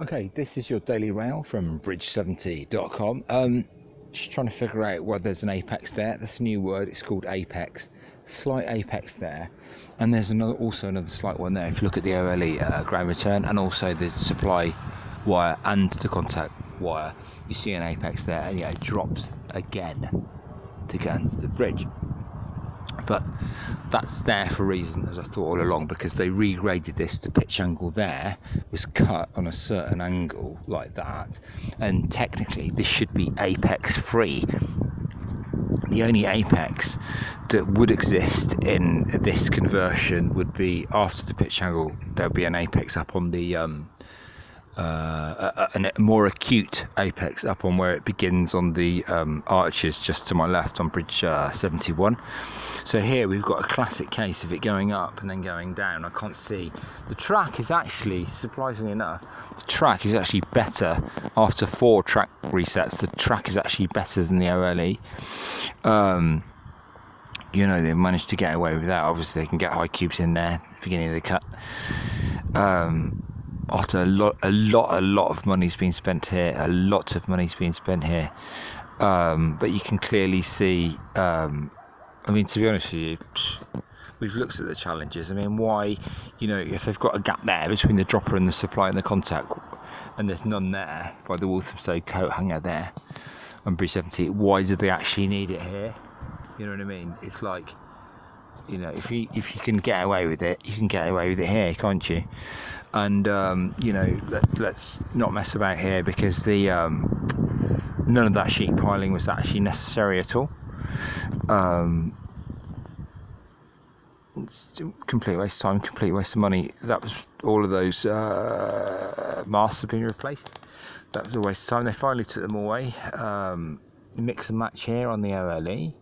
Okay, this is your daily rail from bridge70.com. Just trying to figure out why there's an apex there. That's a new word. It's called apex. Slight apex there, and there's also another slight one there. If you look at the OLE ground return and also the supply wire and the contact wire, you see an apex there, and yeah, it drops again to get under the bridge. But that's there for a reason, as I thought all along, because they regraded this. The pitch angle there was cut on a certain angle like that, and technically this should be apex free. The only apex that would exist in this conversion would be after the pitch angle. There'll be an apex up on the a more acute apex up on where it begins on the arches just to my left on bridge 71. So here we've got a classic case of it going up and then going down. I can't see. The track is actually, surprisingly enough, the track is actually better after 4 track resets. The track is actually better than the OLE. You know, they've managed to get away with that. Obviously they can get high cubes in there at the beginning of the cut. After a lot of money's been spent here, but you can clearly see, I mean, to be honest with you, we've looked at the challenges. I mean, why, you know, if they've got a gap there between the dropper and the supply and the contact, and there's none there by the Walthamstow coat hanger there on bridge 70, why do they actually need it here? You know what I mean? It's like, you know, if you can get away with it, you can get away with it here, can't you? And you know, let's not mess about here, because the none of that sheet piling was actually necessary at all. It's complete waste of time, complete waste of money. That was all of those masts have been replaced. That was a waste of time. They finally took them away. Mix and match here on the OLE.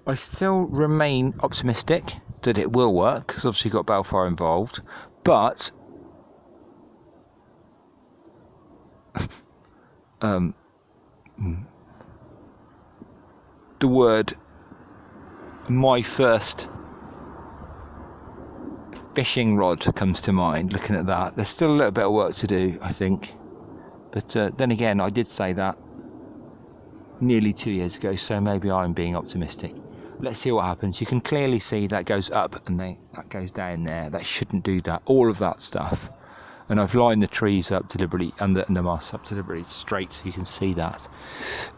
I still remain optimistic that it will work, because obviously you've got Balfour involved, but the word "my first fishing rod" comes to mind looking at that. There's still a little bit of work to do, I think, but then again, I did say that nearly 2 years ago, so maybe I'm being optimistic. Let's see what happens. You can clearly see that goes up and that goes down there. That shouldn't do that. All of that stuff. And I've lined the trees up deliberately and the masts up deliberately straight, so you can see that.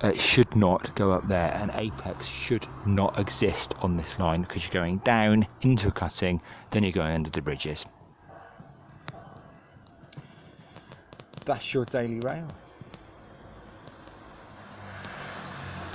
It should not go up there. An apex should not exist on this line, because you're going down into a cutting, then you're going under the bridges. That's your daily rail.